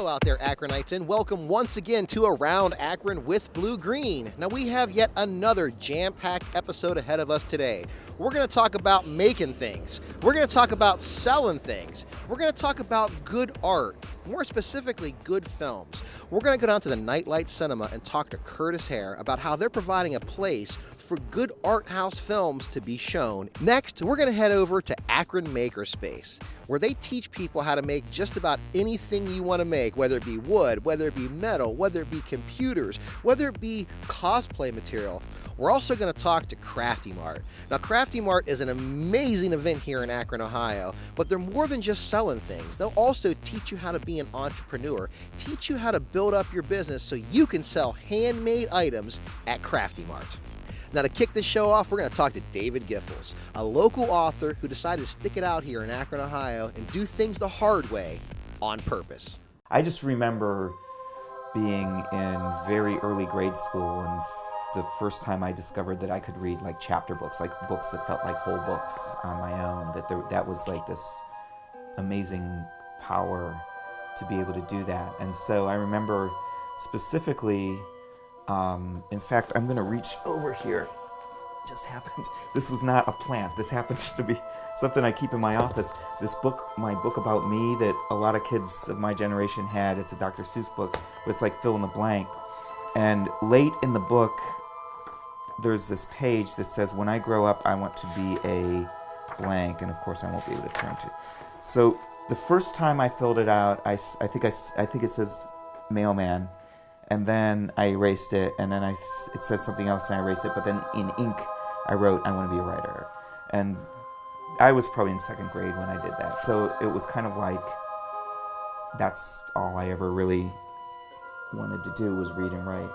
Hello out there, Akronites, and welcome once again to Around Akron with Blue Green. Now we have yet another jam-packed episode ahead of us today. We're going to talk about making things. We're going to talk about selling things. We're going to talk about good art, more specifically good films. We're going to go down to the Nightlight Cinema and talk to Kurtiss Hare about how they're providing a place for good art house films to be shown. Next, we're going to head over to Akron Maker Space, where they teach people how to make just about anything you want to make, whether it be wood, whether it be metal, whether it be computers, whether it be cosplay material. We're also going to talk to Crafty Mart. Now, Crafty Mart is an amazing event here in Akron, Ohio, but they're more than just selling things. They'll also teach you how to be an entrepreneur, teach you how to build up your business so you can sell handmade items at Crafty Mart. Now, to kick this show off, we're going to talk to David Giffels, a local author who decided to stick it out here in Akron, Ohio, and do things the hard way on purpose. I just remember being in very early grade school, and the first time I discovered that I could read like chapter books, like books that felt like whole books on my own, that was like this amazing power to be able to do that. And so I remember specifically, in fact, I'm going to reach over here. It just happens. This was not a plant. This happens to be something I keep in my office. This book, my book about me that a lot of kids of my generation had. It's a Dr. Seuss book, but it's like fill in the blank. And late in the book, there's this page that says, when I grow up, I want to be a blank. And of course, I won't be able to turn to. So the first time I filled it out, I think it says mailman. And then I erased it, and then it says something else, and I erased it. But then in ink, I wrote, I want to be a writer. And I was probably in second grade when I did that. So it was kind of like, that's all I ever really wanted to do was read and write.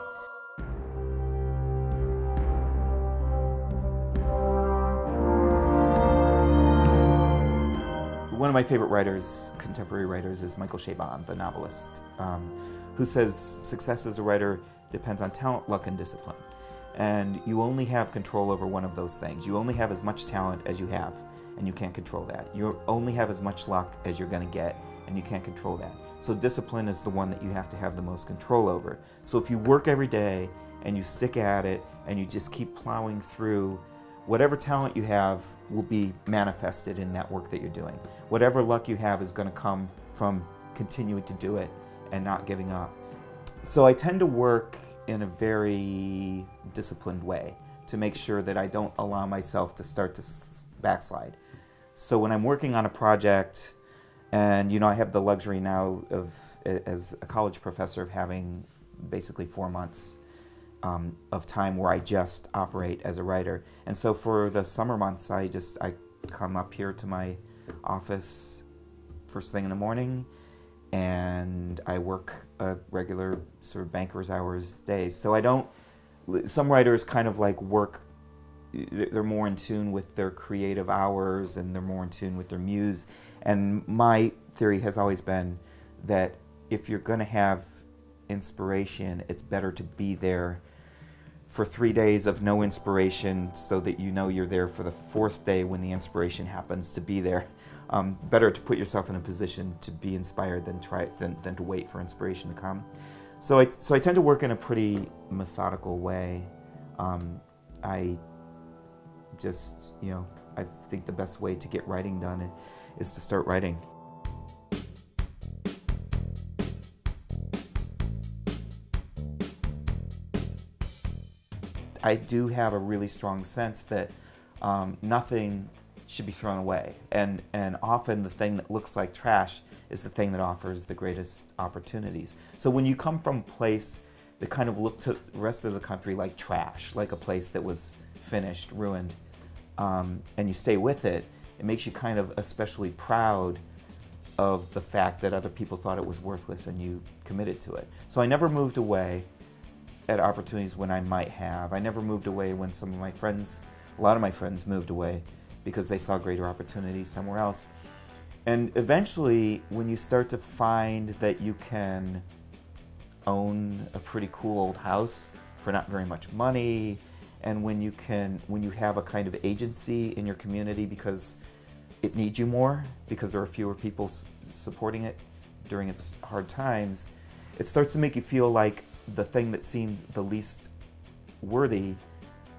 One of my favorite writers, contemporary writers, is Michael Chabon, the novelist, who says success as a writer depends on talent, luck, and discipline. And you only have control over one of those things. You only have as much talent as you have, and you can't control that. You only have as much luck as you're going to get, and you can't control that. So discipline is the one that you have to have the most control over. So if you work every day, and you stick at it, and you just keep plowing through, whatever talent you have will be manifested in that work that you're doing. Whatever luck you have is going to come from continuing to do it and not giving up. So I tend to work in a very disciplined way to make sure that I don't allow myself to start to backslide. So when I'm working on a project, and I have the luxury now of, as a college professor, of having basically 4 months of time where I just operate as a writer. And so for the summer months, I come up here to my office first thing in the morning, and I work a regular sort of banker's hours days. So some writers kind of like work, they're more in tune with their creative hours, and they're more in tune with their muse. And my theory has always been that if you're going to have inspiration, it's better to be there for 3 days of no inspiration so that you're there for the fourth day when the inspiration happens to be there. Better to put yourself in a position to be inspired than to wait for inspiration to come. So I tend to work in a pretty methodical way. I just, I think the best way to get writing done is to start writing. I do have a really strong sense that nothing should be thrown away, and often the thing that looks like trash is the thing that offers the greatest opportunities. So when you come from a place that kind of looked to the rest of the country like trash, like a place that was finished, ruined, and you stay with it, it makes you kind of especially proud of the fact that other people thought it was worthless and you committed to it. So I never moved away at opportunities when I might have. I never moved away when a lot of my friends moved away because they saw greater opportunities somewhere else. And eventually, when you start to find that you can own a pretty cool old house for not very much money, and when you have a kind of agency in your community because it needs you more, because there are fewer people supporting it, during its hard times, it starts to make you feel like the thing that seemed the least worthy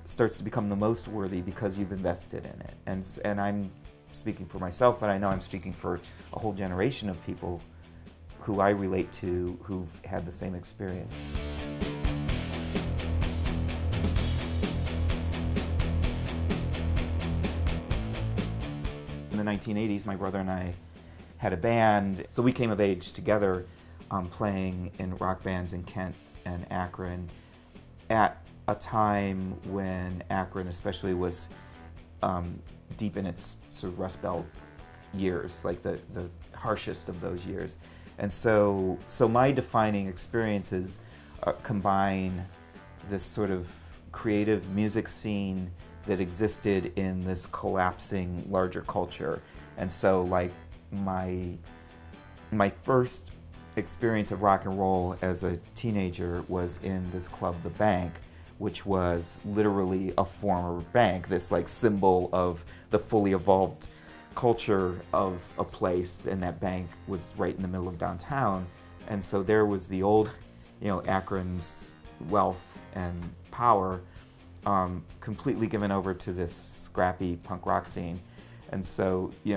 starts to become the most worthy because you've invested in it. And I'm speaking for myself, but I know I'm speaking for a whole generation of people who I relate to who've had the same experience. In the 1980s, my brother and I had a band, so we came of age together playing in rock bands in Kent and Akron at a time when Akron especially was deep in its sort of Rust Belt years, like the harshest of those years. And so my defining experiences combine this sort of creative music scene that existed in this collapsing larger culture. And so like my first experience of rock and roll as a teenager was in this club, The Bank, which was literally a former bank, this like symbol of the fully evolved culture of a place, and that bank was right in the middle of downtown. And so there was the old, Akron's wealth and power completely given over to this scrappy punk rock scene. And so, it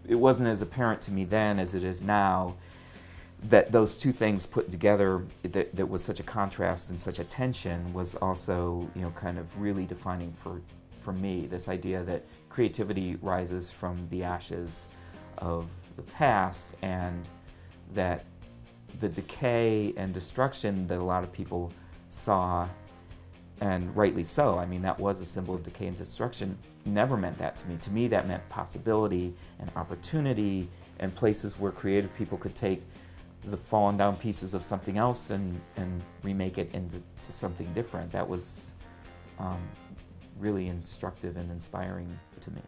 wasn't as apparent to me then as it is now that those two things put together, that was such a contrast and such a tension, was also, kind of really defining for me, this idea that creativity rises from the ashes of the past, and that the decay and destruction that a lot of people saw, and rightly so, I mean, that was a symbol of decay and destruction, never meant that to me. To me, that meant possibility and opportunity and places where creative people could take the fallen down pieces of something else and remake it into something different. That was really instructive and inspiring to me.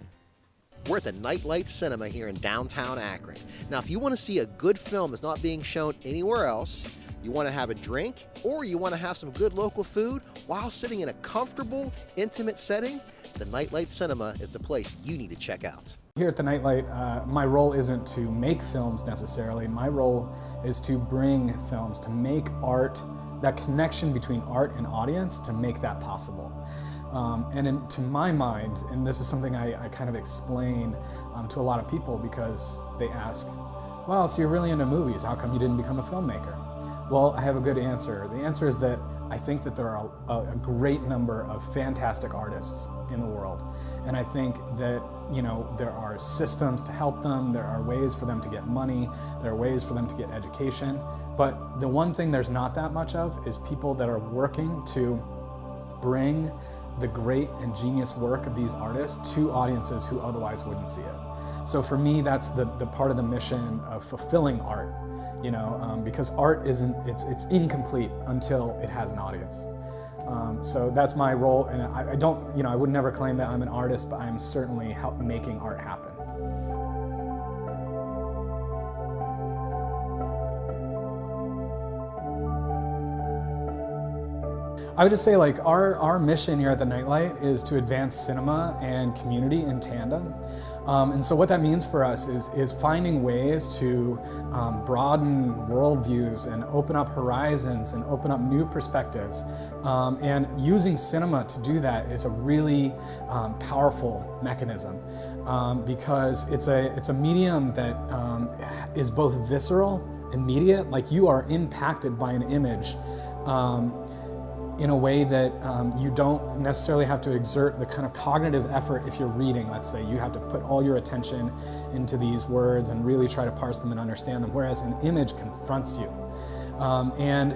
We're at the Nightlight Cinema here in downtown Akron. Now, if you want to see a good film that's not being shown anywhere else, you want to have a drink, or you want to have some good local food while sitting in a comfortable, intimate setting, the Nightlight Cinema is the place you need to check out. Here at the Nightlight, my role isn't to make films necessarily. My role is to bring films, to make art, that connection between art and audience, to make that possible. To my mind, and this is something I kind of explain to a lot of people, because they ask, well, so you're really into movies, how come you didn't become a filmmaker? Well, I have a good answer. The answer is that I think that there are a great number of fantastic artists in the world. And I think that, there are systems to help them, there are ways for them to get money, there are ways for them to get education. But the one thing there's not that much of is people that are working to bring the great and genius work of these artists to audiences who otherwise wouldn't see it. So for me, that's the part of the mission of fulfilling art, because art it's incomplete until it has an audience. So that's my role, and I would never claim that I'm an artist, but I'm certainly making art happen. I would just say, like, our mission here at the Nightlight is to advance cinema and community in tandem. And so what that means for us is finding ways to broaden worldviews and open up horizons and open up new perspectives. And using cinema to do that is a really powerful mechanism, because it's a medium that is both visceral, immediate, like you are impacted by an image in a way that you don't necessarily have to exert the kind of cognitive effort if you're reading. Let's say you have to put all your attention into these words and really try to parse them and understand them, whereas an image confronts you. And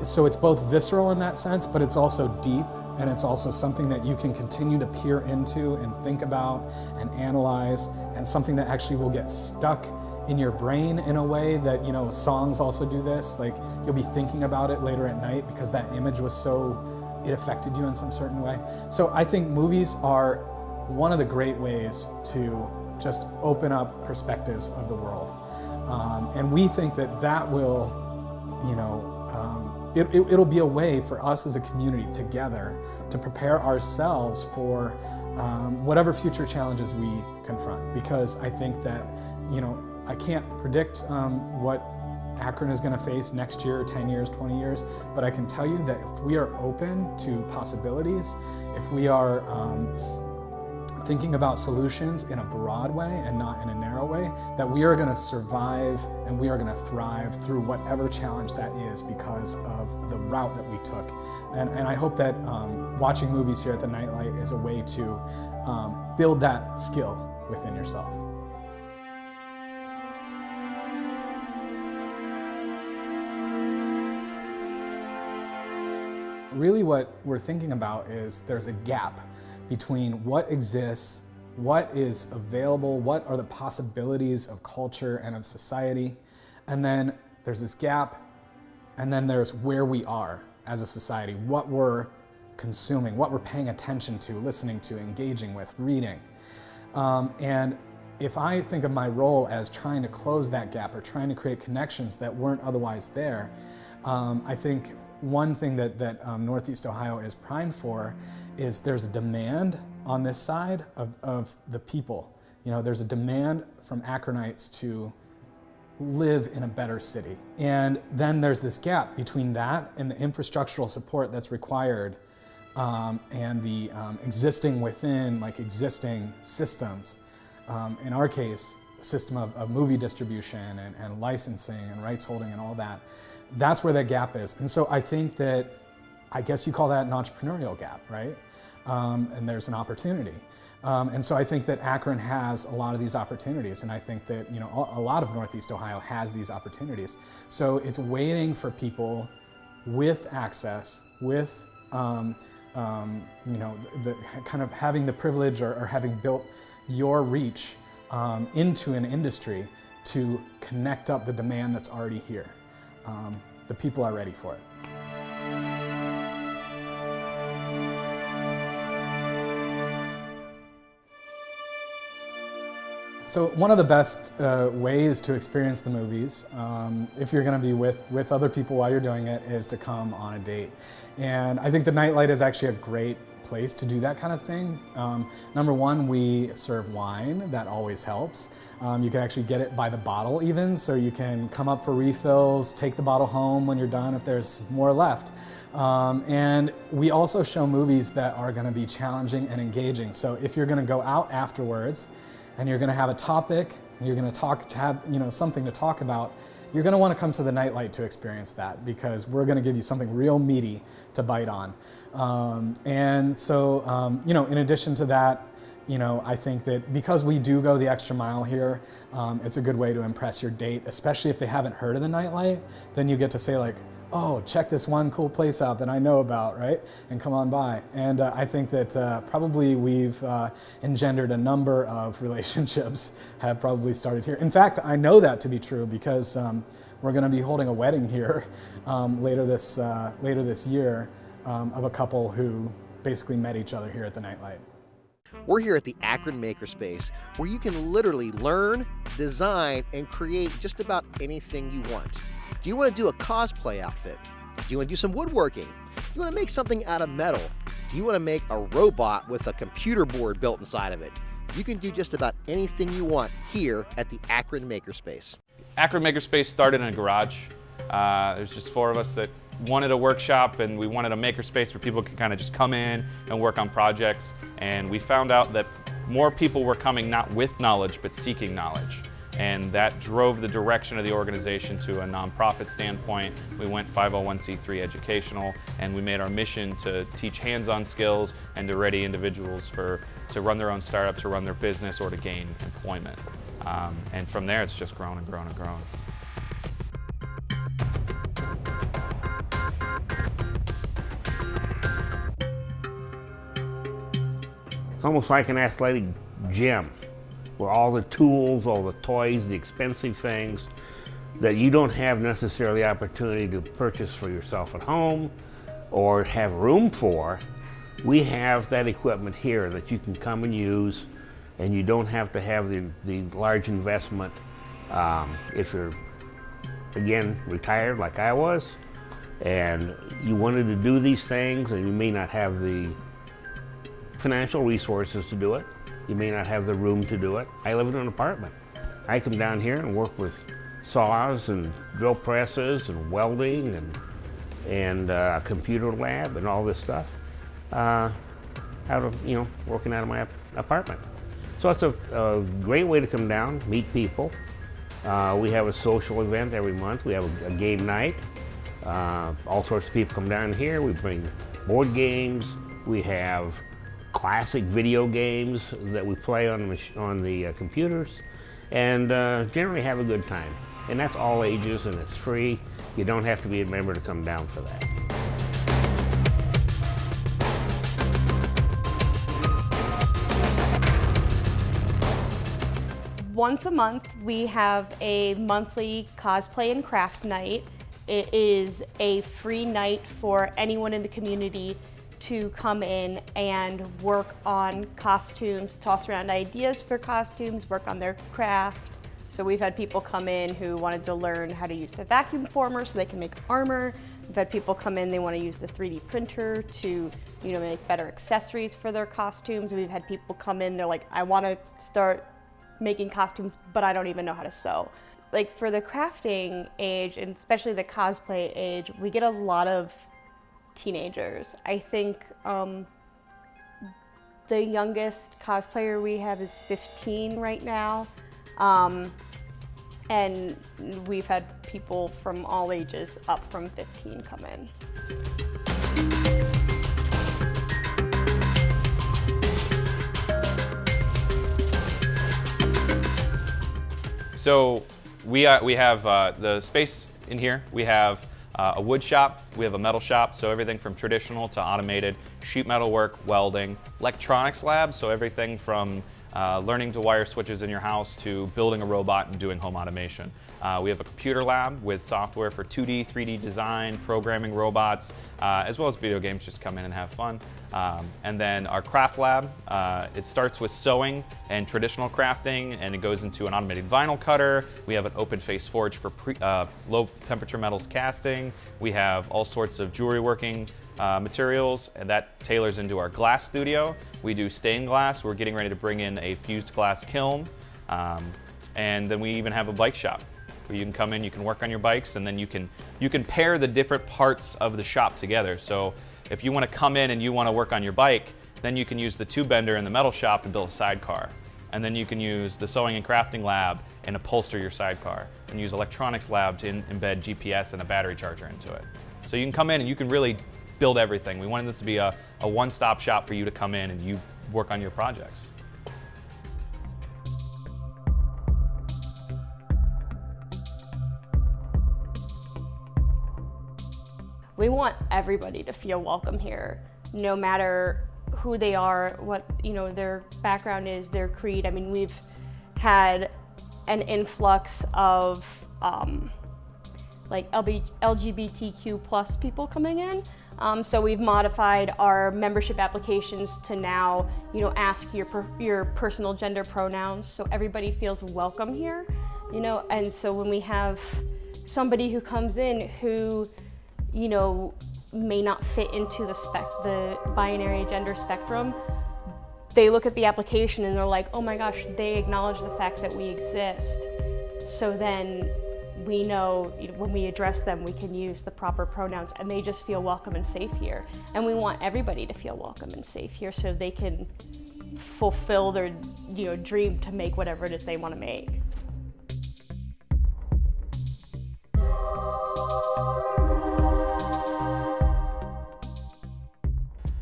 so it's both visceral in that sense, but it's also deep, and it's also something that you can continue to peer into and think about and analyze, and something that actually will get stuck in your brain in a way that, songs also do this. Like, you'll be thinking about it later at night because that image it affected you in some certain way. So I think movies are one of the great ways to just open up perspectives of the world. And we think that will, it'll be a way for us as a community together to prepare ourselves for whatever future challenges we confront. Because I think that, I can't predict what Akron is going to face next year, 10 years, 20 years, but I can tell you that if we are open to possibilities, if we are thinking about solutions in a broad way and not in a narrow way, that we are going to survive and we are going to thrive through whatever challenge that is because of the route that we took. And I hope that watching movies here at the Nightlight is a way to build that skill within yourself. Really what we're thinking about is there's a gap between what exists, what is available, what are the possibilities of culture and of society, and then there's this gap, and then there's where we are as a society, what we're consuming, what we're paying attention to, listening to, engaging with, reading. And if I think of my role as trying to close that gap or trying to create connections that weren't otherwise there, I think one thing that Northeast Ohio is primed for is there's a demand on this side of the people. There's a demand from Akronites to live in a better city. And then there's this gap between that and the infrastructural support that's required and the existing within existing systems. In our case, a system of movie distribution and licensing and rights holding and all that. That's where that gap is. And so I think that, I guess you call that an entrepreneurial gap, right? And there's an opportunity. And so I think that Akron has a lot of these opportunities, and I think that a lot of Northeast Ohio has these opportunities. So it's waiting for people with access, with the kind of having the privilege or having built your reach into an industry to connect up the demand that's already here. The people are ready for it. So one of the best ways to experience the movies, if you're going to be with other people while you're doing it, is to come on a date. And I think the Nightlight is actually a great place to do that kind of thing. Number one, we serve wine. That always helps. You can actually get it by the bottle even, so you can come up for refills, take the bottle home when you're done if there's more left. And we also show movies that are going to be challenging and engaging. So if you're going to go out afterwards and you're going to have a topic, you're going to have something to talk about, you're going to want to come to the Nightlight to experience that, because we're going to give you something real meaty to bite on. And so, in addition to that, I think that because we do go the extra mile here, it's a good way to impress your date, especially if they haven't heard of the Nightlight. Then you get to say oh, check this one cool place out that I know about, right? And come on by. And I think that probably we've engendered a number of relationships have probably started here. In fact, I know that to be true because we're going to be holding a wedding here later this year of a couple who basically met each other here at the Nightlight. We're here at the Akron Maker Space, where you can literally learn, design, and create just about anything you want. Do you want to do a cosplay outfit? Do you want to do some woodworking? Do you want to make something out of metal? Do you want to make a robot with a computer board built inside of it? You can do just about anything you want here at the Akron Maker Space. Akron Maker Space started in a garage. There's just four of us that wanted a workshop, and we wanted a maker space where people could kind of just come in and work on projects. And we found out that more people were coming not with knowledge, but seeking knowledge. And that drove the direction of the organization to a nonprofit standpoint. We went 501c3 educational, and we made our mission to teach hands-on skills and to ready individuals to run their own startup, to run their business, or to gain employment. And from there, it's just grown and grown and grown. It's almost like an athletic gym, where all the tools, all the toys, the expensive things that you don't have necessarily the opportunity to purchase for yourself at home or have room for, we have that equipment here that you can come and use, and you don't have to have the large investment if you're, again, retired like I was, And you wanted to do these things, and you may not have the financial resources to do it. You may not have the room to do it. I live in an apartment. I come down here and work with saws and drill presses and welding and a computer lab and all this stuff working out of my apartment. So it's a great way to come down, meet people. We have a social event every month. We have a game night. All sorts of people come down here. We bring board games. We have classic video games that we play on the computers, and generally have a good time. And that's all ages, and it's free. You don't have to be a member to come down for that. Once a month, we have a monthly cosplay and craft night. It is a free night for anyone in the community to come in and work on costumes, toss around ideas for costumes, work on their craft. So we've had people come in who wanted to learn how to use the vacuum former so they can make armor. We've had people come in, they want to use the 3D printer to, make better accessories for their costumes. We've had people come in, they're like, I want to start making costumes, but I don't even know how to sew. Like for the crafting age, and especially the cosplay age, we get a lot of teenagers. I think the youngest cosplayer we have is 15 right now. And we've had people from all ages up from 15 come in. So we have the space in here. We have a wood shop, we have a metal shop, so everything from traditional to automated, sheet metal work, welding, electronics lab, so everything from learning to wire switches in your house to building a robot and doing home automation. We have a computer lab with software for 2D, 3D design, programming robots, as well as video games, just come in and have fun. And then our craft lab, it starts with sewing and traditional crafting, and it goes into an automated vinyl cutter. We have an open face forge for low temperature metals casting. We have all sorts of jewelry working materials, and that tailors into our glass studio. We do stained glass. We're getting ready to bring in a fused glass kiln. And then we even have a bike shop where you can come in, you can work on your bikes, and then you can pair the different parts of the shop together. So if you want to come in and you want to work on your bike, then you can use the tube bender in the metal shop and build a sidecar. And then you can use the sewing and crafting lab and upholster your sidecar, and use electronics lab to embed GPS and a battery charger into it. So you can come in and you can really build everything. We wanted this to be a one-stop shop for you to come in and you work on your projects. We want everybody to feel welcome here, no matter who they are, what their background is, their creed. I mean, we've had an influx of like LGBTQ plus people coming in. So we've modified our membership applications to now, ask your personal gender pronouns, so everybody feels welcome here, And so when we have somebody who comes in who, may not fit into the binary gender spectrum, they look at the application and they're like, oh my gosh, they acknowledge the fact that we exist. So then we know when we address them, we can use the proper pronouns, and they just feel welcome and safe here. And we want everybody to feel welcome and safe here so they can fulfill their dream to make whatever it is they want to make.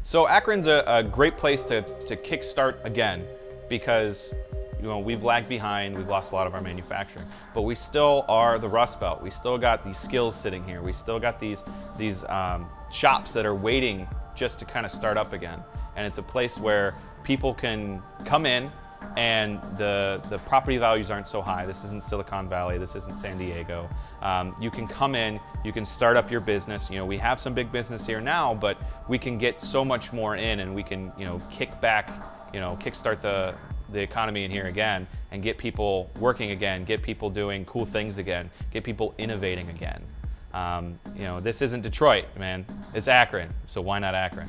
So Akron's a great place to kickstart again, because we've lagged behind, we've lost a lot of our manufacturing, but we still are the Rust Belt. We still got these skills sitting here. We still got these shops that are waiting just to kind of start up again. And it's a place where people can come in and the property values aren't so high. This isn't Silicon Valley, this isn't San Diego. You can come in, you can start up your business. We have some big business here now, but we can get so much more in, and we can kickstart the economy in here again and get people working again, get people doing cool things again, get people innovating again. You know, this isn't Detroit, man. It's Akron, so why not Akron?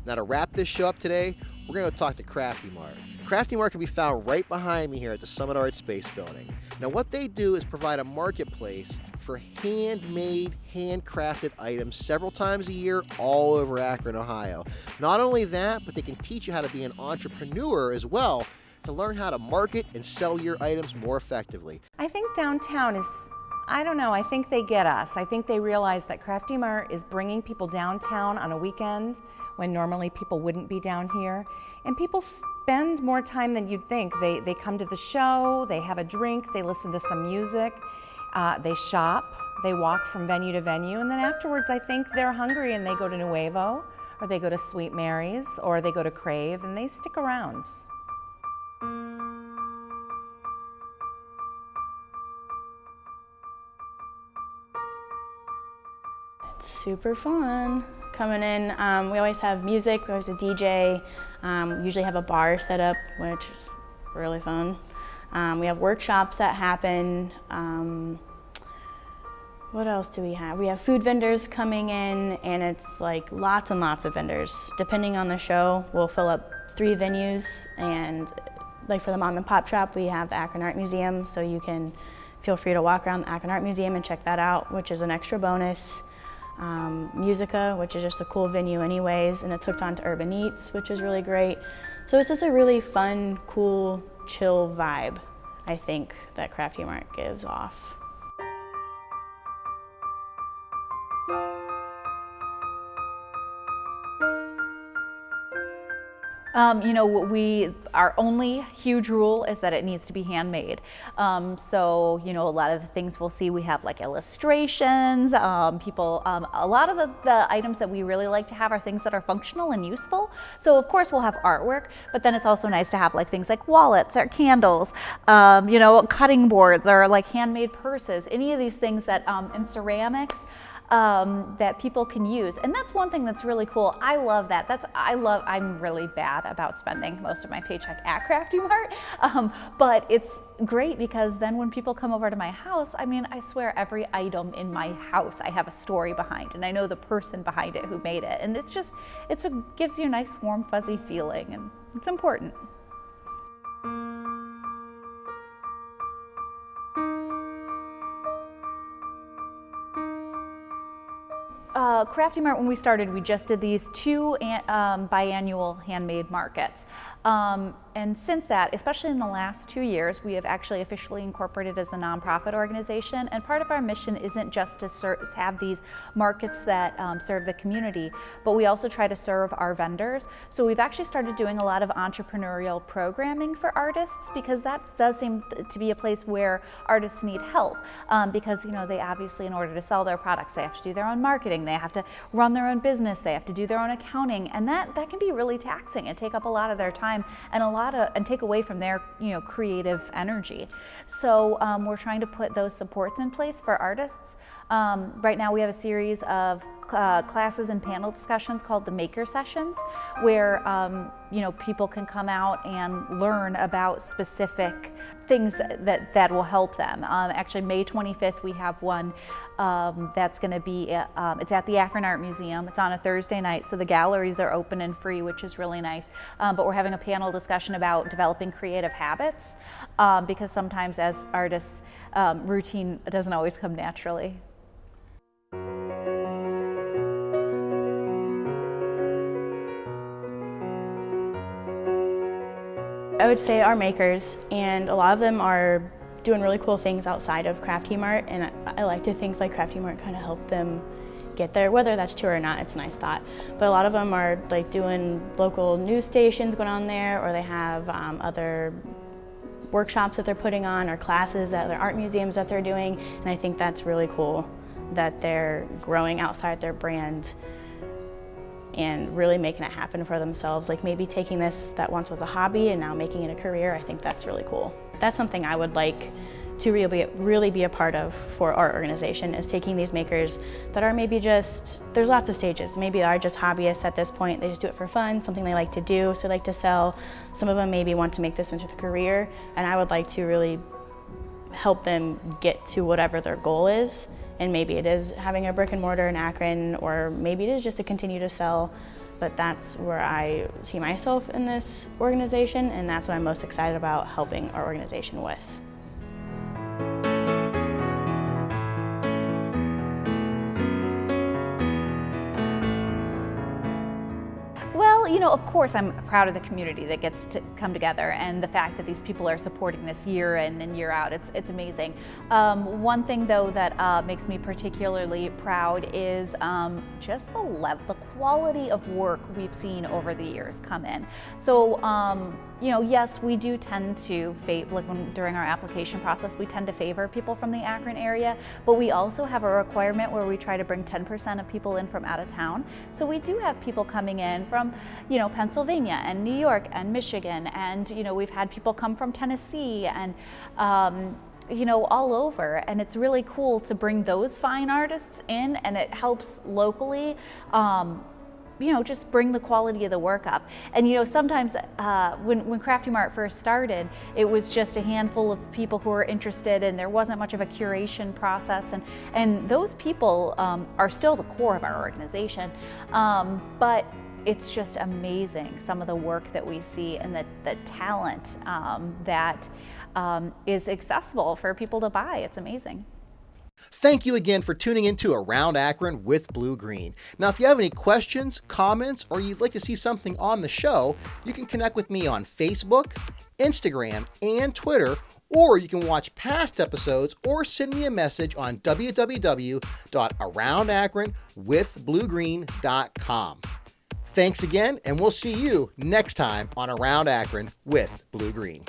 Now to wrap this show up today, we're going to talk to Crafty Mart. Crafty Mart can be found right behind me here at the Summit Art Space Building. Now what they do is provide a marketplace for handmade, handcrafted items several times a year all over Akron, Ohio. Not only that, but they can teach you how to be an entrepreneur as well to learn how to market and sell your items more effectively. I think downtown is, I don't know, I think they get us. I think they realize that Crafty Mart is bringing people downtown on a weekend when normally people wouldn't be down here. And people spend more time than you'd think. They come to the show, they have a drink, they listen to some music, they shop, they walk from venue to venue, and then afterwards I think they're hungry and they go to Nuevo, or they go to Sweet Mary's, or they go to Crave, and they stick around. It's super fun coming in. We always have music, we always have a DJ, we usually have a bar set up, which is really fun. We have workshops that happen. What else do we have? We have food vendors coming in, and it's like lots and lots of vendors. Depending on the show, we'll fill up 3 venues, and like for the mom and pop shop, we have the Akron Art Museum, so you can feel free to walk around the Akron Art Museum and check that out, which is an extra bonus. Musica, which is just a cool venue anyways, and it's hooked onto Urban Eats, which is really great. So it's just a really fun, cool, chill vibe, I think, that Crafty Mart gives off. You know, our only huge rule is that it needs to be handmade. So, you know, a lot of the things we'll see, we have like illustrations, a lot of the items that we really like to have are things that are functional and useful. So of course we'll have artwork, but then it's also nice to have like things like wallets or candles, you know, cutting boards or like handmade purses, any of these things that, and ceramics. That people can use. And that's one thing that's really cool. I love that. I'm really bad about spending most of my paycheck at Crafty Mart. But it's great because then when people come over to my house, I mean, I swear every item in my house, I have a story behind, and I know the person behind it who made it. And it's just, gives you a nice warm fuzzy feeling, and it's important. Crafty Mart, when we started, we just did these 2 biannual handmade markets. And since that, especially in the last 2 years, we have actually officially incorporated as a nonprofit organization. And part of our mission isn't just to have these markets that serve the community, but we also try to serve our vendors. So we've actually started doing a lot of entrepreneurial programming for artists, because that does seem to be a place where artists need help. Because, you know, they obviously, in order to sell their products, they have to do their own marketing, they have to run their own business, they have to do their own accounting, and that can be really taxing and take up a lot of their time and take away from their, you know, creative energy. So we're trying to put those supports in place for artists. Right now we have a series of classes and panel discussions called the Maker Sessions, where you know, people can come out and learn about specific things that will help them. Actually, May 25th we have one that's going to be it's at the Akron Art Museum. It's on a Thursday night, so the galleries are open and free, which is really nice. But we're having a panel discussion about developing creative habits, because sometimes as artists, routine doesn't always come naturally. I would say our makers, and a lot of them are doing really cool things outside of Crafty Mart, and I like to think like Crafty Mart kind of helped them get there. Whether that's true or not, it's a nice thought. But a lot of them are like doing local news stations going on there, or they have other workshops that they're putting on, or classes at their art museums that they're doing, and I think that's really cool that they're growing outside their brand and really making it happen for themselves. Like maybe taking this that once was a hobby and now making it a career. I think that's really cool. That's something I would like to really be a part of for our organization, is taking these makers that are maybe just, there's lots of stages, maybe are just hobbyists at this point, they just do it for fun, something they like to do, so they like to sell. Some of them maybe want to make this into a career, and I would like to really help them get to whatever their goal is and maybe it is having a brick and mortar in Akron, or maybe it is just to continue to sell. But that's where I see myself in this organization, and that's what I'm most excited about helping our organization with. Well, you know, of course, I'm proud of the community that gets to come together, and the fact that these people are supporting this year in and year out. It's amazing. One thing, though, that makes me particularly proud is just the quality of work we've seen over the years come in. So, you know, yes, we do tend to during our application process, we tend to favor people from the Akron area, but we also have a requirement where we try to bring 10% of people in from out of town. So we do have people coming in from, you know, Pennsylvania and New York and Michigan, and, you know, we've had people come from Tennessee and, you know, all over, and it's really cool to bring those fine artists in, and it helps locally, you know, just bring the quality of the work up. And, you know, sometimes when Crafty Mart first started, it was just a handful of people who were interested, and there wasn't much of a curation process, and those people are still the core of our organization, but it's just amazing, some of the work that we see and the talent that is accessible for people to buy. It's amazing. Thank you again for tuning into Around Akron with Blue Green. Now, if you have any questions, comments, or you'd like to see something on the show, you can connect with me on Facebook, Instagram, and Twitter, or you can watch past episodes or send me a message on www.aroundakronwithbluegreen.com. Thanks again, and we'll see you next time on Around Akron with Blue Green.